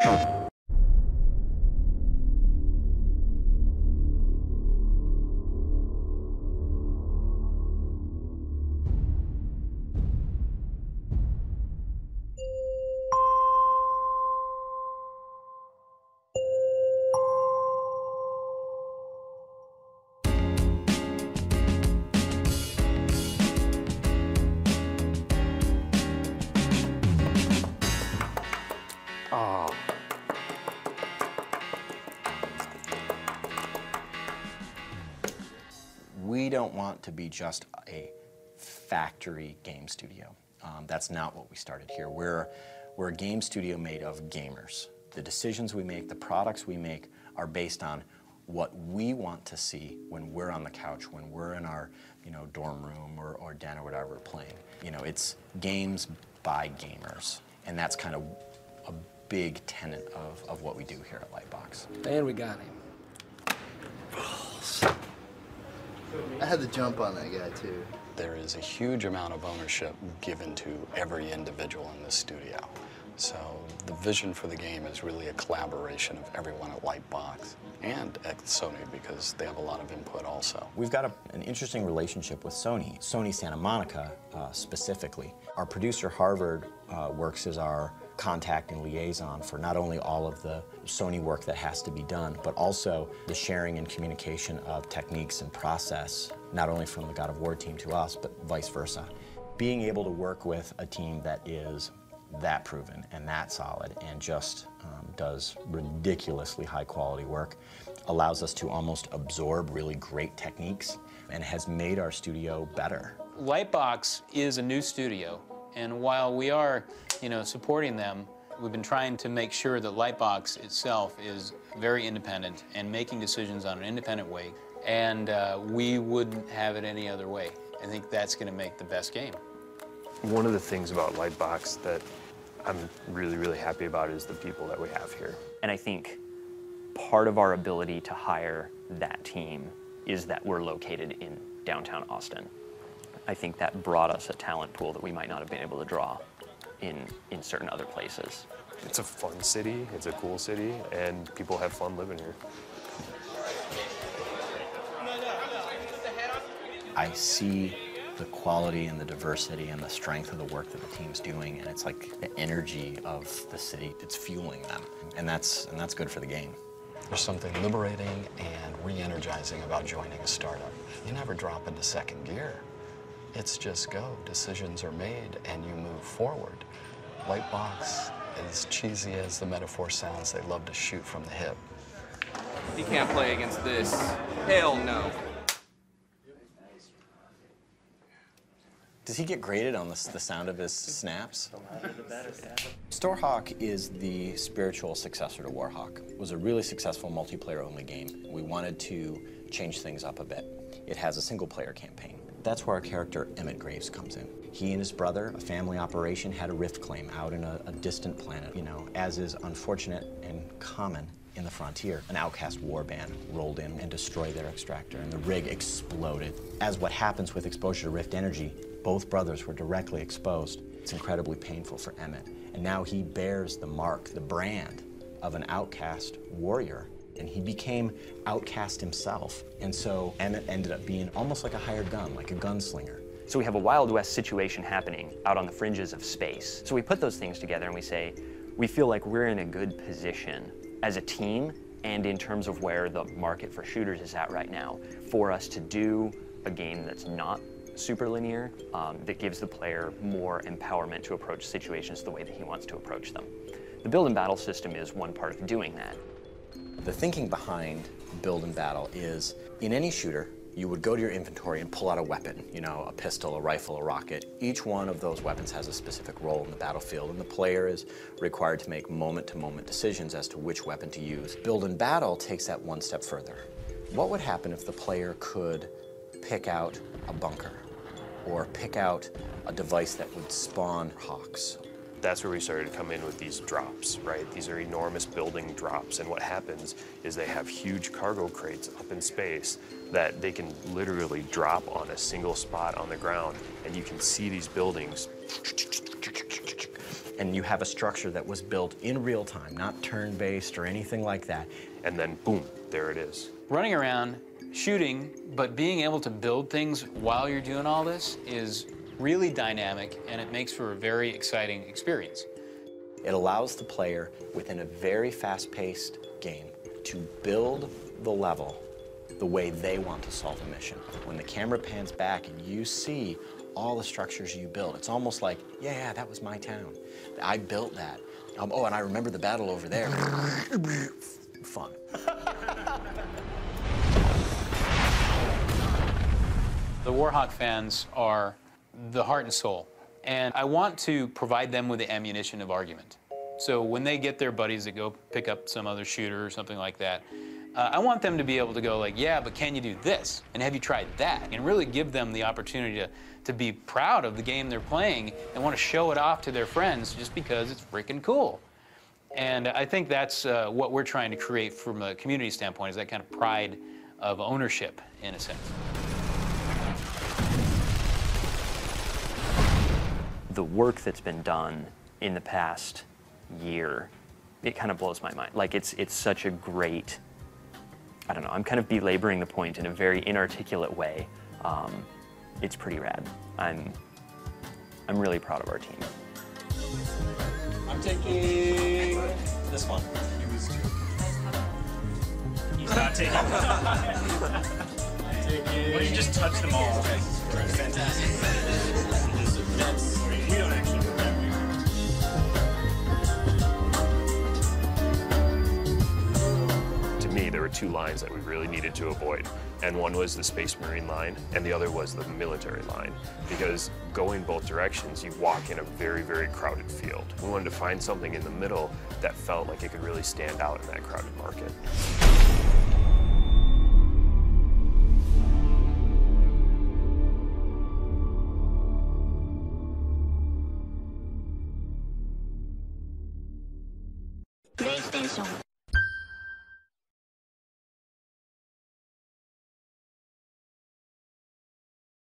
Oh. We don't want to be just a factory game studio. That's not what we started here. We're a game studio made of gamers. The decisions we make, the products we make are based on what we want to see when we're on the couch, when we're in our dorm room or den or whatever playing. It's games by gamers, and that's kind of a big tenet of what we do here at Lightbox. And we got him. I had the jump on that guy, too. There is a huge amount of ownership given to every individual in this studio. So the vision for the game is really a collaboration of everyone at Lightbox and at Sony, because they have a lot of input also. We've got an interesting relationship with Sony Santa Monica specifically. Our producer, Harvard, works as our contact and liaison for not only all of the Sony work that has to be done, but also the sharing and communication of techniques and process, not only from the God of War team to us, but vice versa. Being able to work with a team that is that proven and that solid and just does ridiculously high quality work allows us to almost absorb really great techniques and has made our studio better. Lightbox is a new studio, and while we are, supporting them, we've been trying to make sure that Lightbox itself is very independent and making decisions on an independent way, and we wouldn't have it any other way. I think that's going to make the best game. One of the things about Lightbox that I'm really, really happy about is the people that we have here. And I think part of our ability to hire that team is that we're located in downtown Austin. I think that brought us a talent pool that we might not have been able to draw in certain other places. It's a fun city, it's a cool city, and people have fun living here. I see the quality and the diversity and the strength of the work that the team's doing, and it's like the energy of the city. It's fueling them, and that's good for the game. There's something liberating and re-energizing about joining a startup. You never drop into second gear. It's just go. Decisions are made and you move forward. Lightbox, as cheesy as the metaphor sounds, they love to shoot from the hip. He can't play against this. Hell no. Does he get graded on the sound of his snaps? Starhawk is the spiritual successor to Warhawk. It was a really successful multiplayer-only game. We wanted to change things up a bit. It has a single-player campaign. That's where our character Emmett Graves comes in. He and his brother, a family operation, had a rift claim out in a distant planet. As is unfortunate and common in the frontier, an outcast warband rolled in and destroyed their extractor, and the rig exploded. As what happens with exposure to rift energy, both brothers were directly exposed. It's incredibly painful for Emmett, and now he bears the mark, the brand of an outcast warrior, and he became outcast himself. And so Emmett ended up being almost like a hired gun, like a gunslinger. So we have a Wild West situation happening out on the fringes of space. So we put those things together and we say, we feel like we're in a good position as a team and in terms of where the market for shooters is at right now, for us to do a game that's not super linear, that gives the player more empowerment to approach situations the way that he wants to approach them. The build and battle system is one part of doing that. The thinking behind build and battle is, in any shooter, you would go to your inventory and pull out a weapon, a pistol, a rifle, a rocket. Each one of those weapons has a specific role in the battlefield, and the player is required to make moment-to-moment decisions as to which weapon to use. Build and battle takes that one step further. What would happen if the player could pick out a bunker or pick out a device that would spawn hawks? That's where we started to come in with these drops, right? These are enormous building drops, and what happens is they have huge cargo crates up in space that they can literally drop on a single spot on the ground, and you can see these buildings And you have a structure that was built in real time, not turn-based or anything like that. And then boom, there it is. Running around, shooting, but being able to build things while you're doing all this is really dynamic, and it makes for a very exciting experience. It allows the player, within a very fast-paced game, to build the level the way they want to solve a mission. When the camera pans back and you see all the structures you built, it's almost like, yeah, that was my town. I built that. Oh, and I remember the battle over there. Fun. The Warhawk fans are the heart and soul, and I want to provide them with the ammunition of argument. So when they get their buddies that go pick up some other shooter or something like that, I want them to be able to go like, yeah, but can you do this? And have you tried that? And really give them the opportunity to be proud of the game they're playing and want to show it off to their friends just because it's freaking cool. And I think that's what we're trying to create from a community standpoint, is that kind of pride of ownership, in a sense. The work that's been done in the past year, it kind of blows my mind. Like, it's such a great, I don't know, I'm kind of belaboring the point in a very inarticulate way. It's pretty rad. I'm really proud of our team. I'm taking this one. He's not taking it. Why don't you just touch them all? Fantastic. We don't actually do that. To me, there were two lines that we really needed to avoid. And one was the Space Marine line, and the other was the military line. Because going both directions, you walk in a very, very crowded field. We wanted to find something in the middle that felt like it could really stand out in that crowded market. PlayStation